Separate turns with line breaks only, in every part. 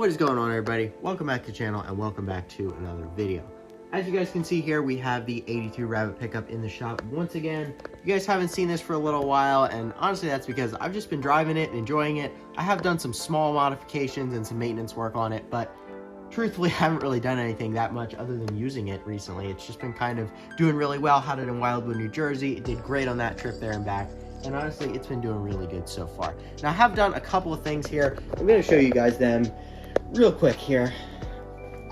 What is going on, everybody? Welcome back to the channel and welcome back to another video. As you guys can see here, we have the 82 Rabbit pickup in the shop once again. You guys haven't seen this for a little while, and honestly that's because I've just been driving it and enjoying it. I have done some small modifications and some maintenance work on it, but truthfully I haven't really done anything that much other than using it recently. It's just been kind of doing really well. Had it in Wildwood, New Jersey. It did great on that trip there and back. And honestly, it's been doing really good so far. Now I have done a couple of things here. I'm going to show you guys them real quick here.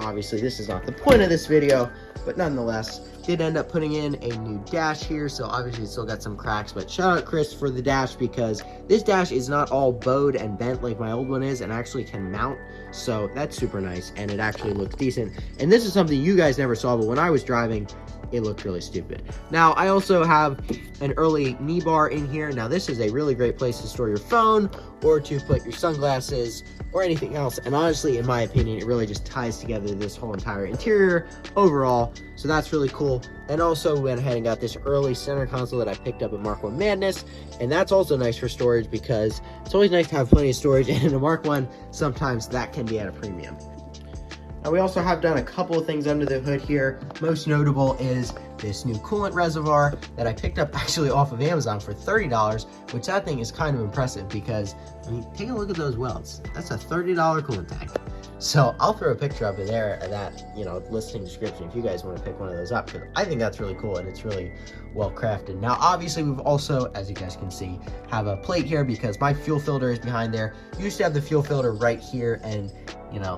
Obviously this is not the point of this video, but nonetheless did end up putting in a new dash here, so obviously it's still got some cracks, but shout out Chris for the dash, because this dash is not all bowed and bent like my old one is and actually can mount, so that's super nice and it actually looks decent. And this is something you guys never saw, but when I was driving it looked really stupid. Now I also have an early knee bar in here. Now this is a really great place to store your phone or to put your sunglasses or anything else, and honestly in my opinion it really just ties together this whole entire interior overall, so that's really cool. And also went ahead and got this early center console that I picked up at Mark 1 Madness, and that's also nice for storage because it's always nice to have plenty of storage, and in a Mark 1 sometimes that can be at a premium. Now we also have done a couple of things under the hood here. Most notable is this new coolant reservoir that I picked up actually off of Amazon for $30, which that thing is kind of impressive because, I mean, take a look at those welds. That's a $30 coolant tank. So I'll throw a picture up in there of that, listing description if you guys want to pick one of those up, because I think that's really cool and it's really well crafted. Now obviously we've also, as you guys can see, have a plate here because my fuel filter is behind there. Used to have the fuel filter right here, and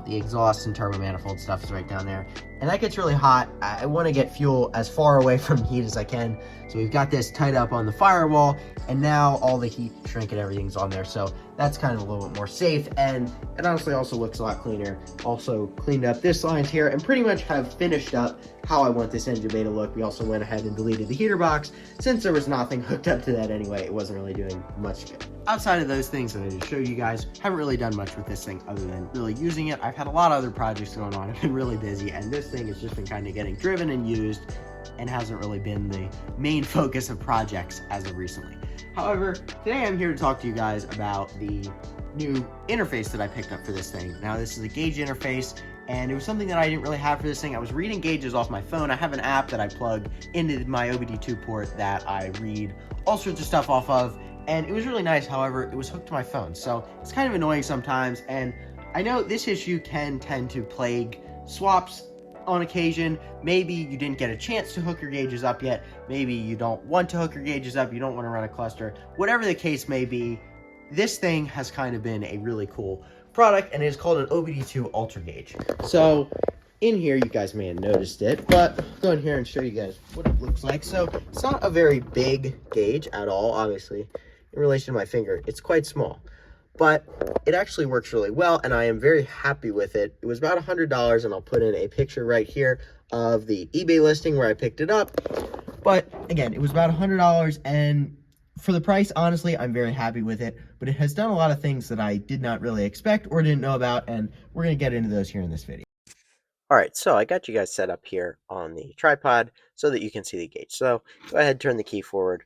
the exhaust and turbo manifold stuff is right down there, and that gets really hot. I want to get fuel as far away from heat as I can, so we've got this tied up on the firewall, and now all the heat shrink and everything's on there, so that's kind of a little bit more safe, and it honestly also looks a lot cleaner. Also cleaned up this lines here and pretty much have finished up how I want this engine bay to look. We also went ahead and deleted the heater box since there was nothing hooked up to that anyway. It wasn't really doing much good. Outside of those things that I just showed you guys, haven't really done much with this thing other than really using it. I've had a lot of other projects going on. I've been really busy, and this thing has just been kind of getting driven and used and hasn't really been the main focus of projects as of recently. However, today I'm here to talk to you guys about the new interface that I picked up for this thing. Now this is a gauge interface, and it was something that I didn't really have for this thing. I was reading gauges off my phone. I have an app that I plug into my OBD2 port that I read all sorts of stuff off of, and it was really nice. However, it was hooked to my phone, so it's kind of annoying sometimes, and I know this issue can tend to plague swaps on occasion. Maybe you didn't get a chance to hook your gauges up yet, maybe you don't want to hook your gauges up, you don't want to run a cluster, whatever the case may be. This thing has kind of been a really cool product, and it is called an OBD2 UltraGauge. So in here, you guys may have noticed it, but I'll go in here and show you guys what it looks like. So it's not a very big gauge at all, obviously. In relation to my finger, it's quite small, but it actually works really well, and I am very happy with it. It was about $100, and I'll put in a picture right here of the eBay listing where I picked it up. But again, it was about $100, and for the price, honestly, I'm very happy with it, but it has done a lot of things that I did not really expect or didn't know about, and we're going to get into those here in this video. All right, so I got you guys set up here on the tripod so that you can see the gauge. So go ahead, turn the key forward.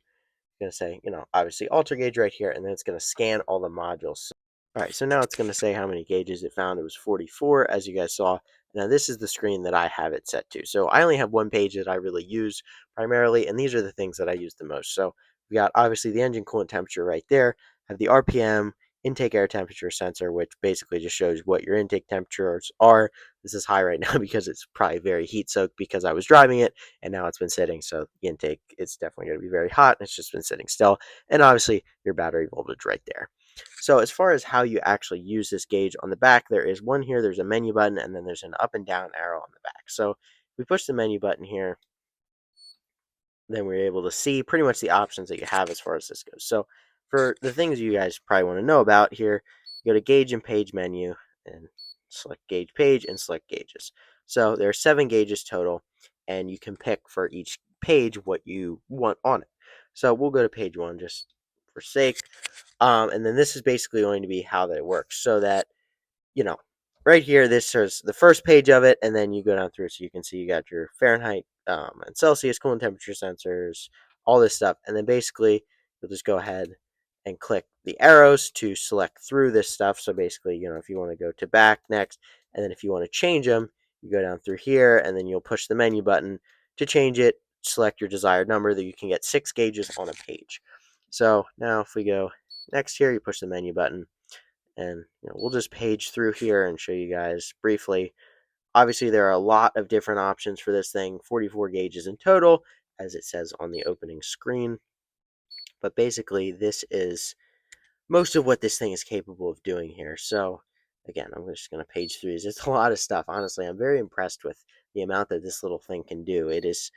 I'm going to say, obviously UltraGauge right here, and then it's going to scan all the modules. All right, so now it's going to say how many gauges it found. It was 44, as you guys saw. Now this is the screen that I have it set to. So I only have one page that I really use primarily, and these are the things that I use the most. So we got obviously the engine coolant temperature right there. Have the RPM, intake air temperature sensor, which basically just shows what your intake temperatures are. This is high right now because it's probably very heat soaked because I was driving it and now it's been sitting. So the intake is definitely going to be very hot, and it's just been sitting still. And obviously your battery voltage right there. So as far as how you actually use this gauge, on the back there is one here, there's a menu button, and then there's an up and down arrow on the back. So if we push the menu button here, then we're able to see pretty much the options that you have as far as this goes. So for the things you guys probably want to know about here, you go to gauge and page menu and select gauge page and select gauges. So there are 7 gauges total, and you can pick for each page what you want on it. So we'll go to page 1 just for sake. And then this is basically going to be how that works, so that, right here, this is the first page of it, and then you go down through, so you can see you got your Fahrenheit and Celsius coolant temperature sensors, all this stuff, and then basically you'll just go ahead and click the arrows to select through this stuff. So basically, if you want to go to back next, and then if you want to change them, you go down through here, and then you'll push the menu button to change it, select your desired number, that you can get 6 gauges on a page. So now if we go next here, you push the menu button, and we'll just page through here and show you guys briefly. Obviously, there are a lot of different options for this thing, 44 gauges in total, as it says on the opening screen. But basically, this is most of what this thing is capable of doing here. So again, I'm just going to page through these. It's a lot of stuff. Honestly, I'm very impressed with the amount that this little thing can do. It is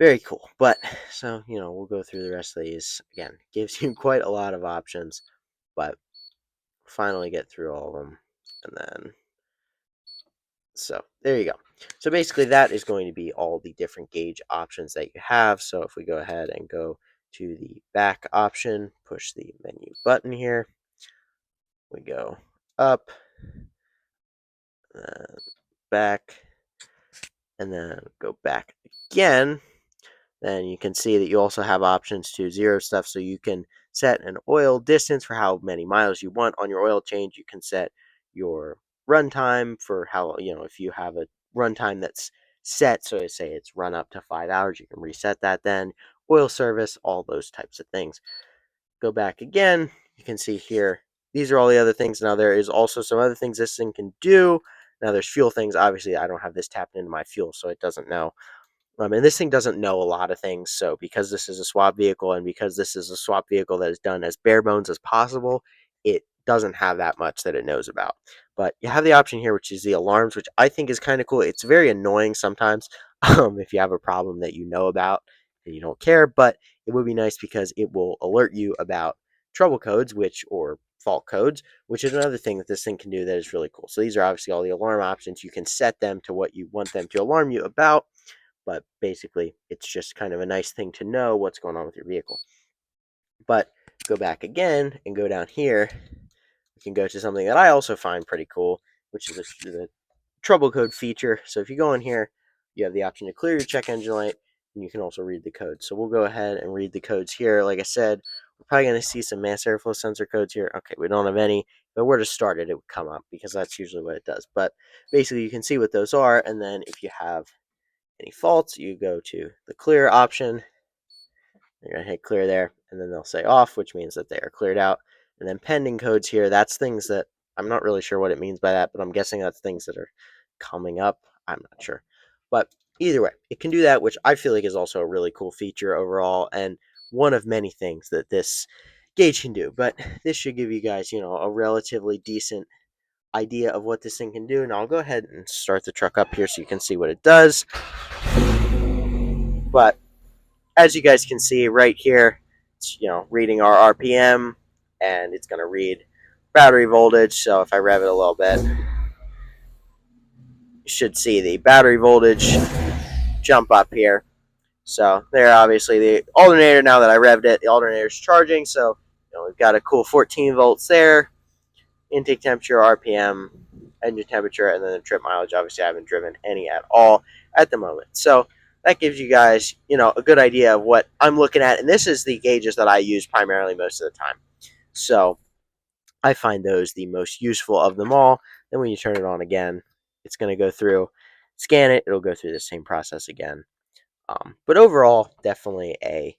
very cool. But so, we'll go through the rest of these. Again, gives you quite a lot of options, but finally get through all of them. And then, so there you go. So basically that is going to be all the different gauge options that you have. So if we go ahead and go to the back option, push the menu button here, we go up, back, and then go back again. Then you can see that you also have options to zero stuff. So you can set an oil distance for how many miles you want on your oil change. You can set your runtime for how, if you have a runtime that's set, so say it's run up to 5 hours, you can reset that then. Oil service, all those types of things. Go back again. You can see here, these are all the other things. Now there is also some other things this thing can do. Now there's fuel things. Obviously, I don't have this tapped into my fuel, so it doesn't know. And this thing doesn't know a lot of things. So because this is a swap vehicle, and because this is a swap vehicle that is done as bare bones as possible, it doesn't have that much that it knows about. But you have the option here, which is the alarms, which I think is kind of cool. It's very annoying sometimes if you have a problem that you know about and you don't care, but it would be nice because it will alert you about trouble codes, or fault codes, which is another thing that this thing can do that is really cool. So these are obviously all the alarm options. You can set them to what you want them to alarm you about, but basically it's just kind of a nice thing to know what's going on with your vehicle. But go back again and go down here. We can go to something that I also find pretty cool, which is the trouble code feature. So if you go in here, you have the option to clear your check engine light, and you can also read the code. So we'll go ahead and read the codes here. Like I said, we're probably going to see some mass airflow sensor codes here. Okay, we don't have any, but where to start it would come up, because that's usually what it does. But basically you can see what those are, and then if you have any faults, you go to the clear option. You're going to hit clear there, and then they'll say off, which means that they are cleared out. And then pending codes here, that's things that I'm not really sure what it means by that, but I'm guessing that's things that are coming up. I'm not sure. But either way, it can do that, which I feel like is also a really cool feature overall, and one of many things that this gauge can do. But this should give you guys, a relatively decent idea of what this thing can do. And I'll go ahead and start the truck up here so you can see what it does. But as you guys can see right here, it's reading our RPM, and it's going to read battery voltage. So if I rev it a little bit, you should see the battery voltage jump up here. So there, obviously the alternator, now that I revved it, the alternator is charging. So we've got a cool 14 volts there. Intake temperature, RPM, engine temperature, and then the trip mileage. Obviously I haven't driven any at all at the moment. So that gives you guys, a good idea of what I'm looking at. And this is the gauges that I use primarily most of the time. So I find those the most useful of them all. Then when you turn it on again, it's going to go through, scan it. It'll go through the same process again. But overall, definitely a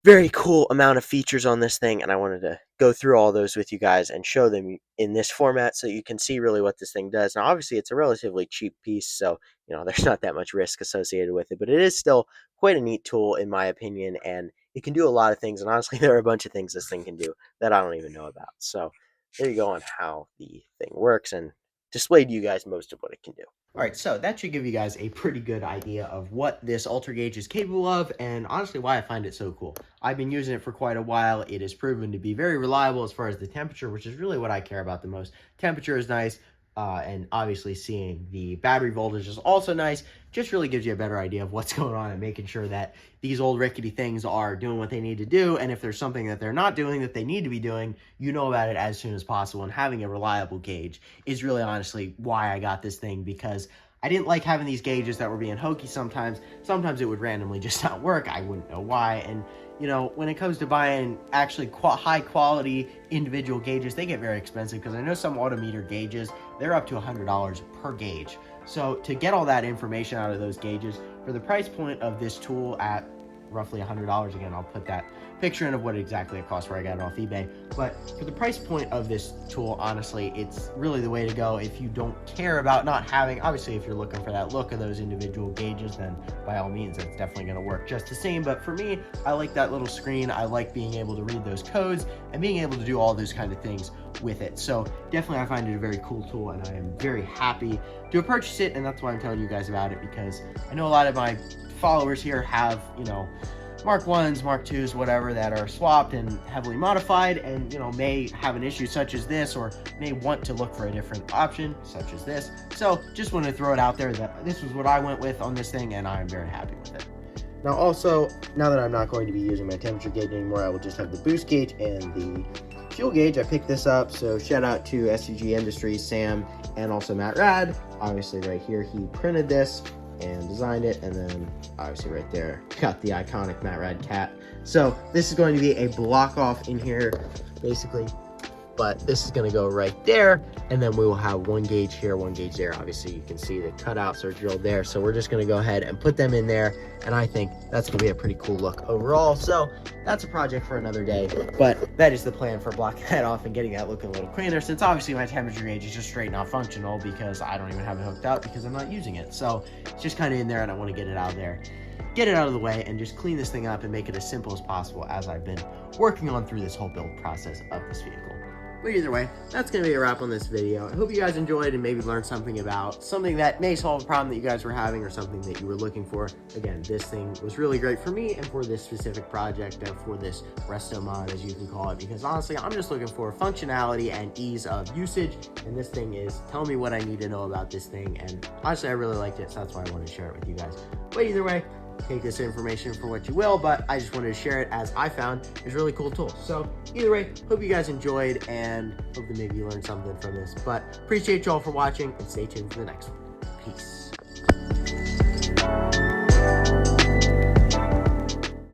very cool amount of features on this thing, and I wanted to go through all those with you guys and show them in this format so you can see really what this thing does. Now, obviously, it's a relatively cheap piece, so there's not that much risk associated with it, but it is still quite a neat tool in my opinion, and it can do a lot of things. And honestly, there are a bunch of things this thing can do that I don't even know about. So there you go on how the thing works, and displayed to you guys most of what it can do. All right, so that should give you guys a pretty good idea of what this UltraGauge is capable of, and honestly why I find it so cool. I've been using it for quite a while. It has proven to be very reliable as far as the temperature, which is really what I care about the most. Temperature is nice, and obviously seeing the battery voltage is also nice. Just really gives you a better idea of what's going on and making sure that these old rickety things are doing what they need to do, and if there's something that they're not doing that they need to be doing, you know about it as soon as possible. And having a reliable gauge is really honestly why I got this thing, because I didn't like having these gauges that were being hokey sometimes. Sometimes it would randomly just not work. I wouldn't know why. And, you know, when it comes to buying actually high quality individual gauges, they get very expensive, because I know some autometer gauges, they're up to $100 per gauge. So to get all that information out of those gauges for the price point of this tool at roughly $100, again, I'll put that picture in of what exactly it costs where I got it off eBay. But for the price point of this tool, honestly, it's really the way to go if you don't care about not having, obviously if you're looking for that look of those individual gauges, then by all means, it's definitely going to work just the same. But for me, I like that little screen. I like being able to read those codes and being able to do all those kind of things with it. So definitely I find it a very cool tool, and I am very happy to purchase it, and that's why I'm telling you guys about it, because I know a lot of my followers here have, you know, Mark 1s, Mark 2s, whatever, that are swapped and heavily modified, and, you know, may have an issue such as this, or may want to look for a different option such as this. So just want to throw it out there that this was what I went with on this thing, and I'm very happy with it. Now also, now that I'm not going to be using my temperature gauge anymore, I will just have the boost gauge and the fuel gauge. I picked this up, so shout out to SCG Industries, Sam, and also Matt Rad. Obviously right here, he printed this and designed it, and then obviously right there got the iconic Matt Rad cat. So this is going to be a block off in here basically, but this is going to go right there, and then we will have one gauge here, one gauge there. Obviously you can see the cutouts are drilled there, so we're just going to go ahead and put them in there, and I think that's going to be a pretty cool look overall. So that's a project for another day, but that is the plan for blocking that off and getting that looking a little cleaner, since obviously my temperature gauge is just straight not functional because I don't even have it hooked up because I'm not using it. So it's just kind of in there, and I want to get it out of there, get it out of the way, and just clean this thing up and make it as simple as possible as I've been working on through this whole build process of this vehicle. But either way, that's going to be a wrap on this video. I hope you guys enjoyed and maybe learned something about something that may solve a problem that you guys were having, or something that you were looking for. Again, this thing was really great for me and for this specific project, and for this resto mod, as you can call it, because honestly, I'm just looking for functionality and ease of usage, and this thing is telling me what I need to know about this thing, and honestly, I really liked it, so that's why I wanted to share it with you guys. But either way, take this information for what you will, but I just wanted to share it as I found it's a really cool tool. So either way, hope you guys enjoyed, and hope that maybe you learned something from this. But appreciate y'all for watching, and stay tuned for the next one. Peace.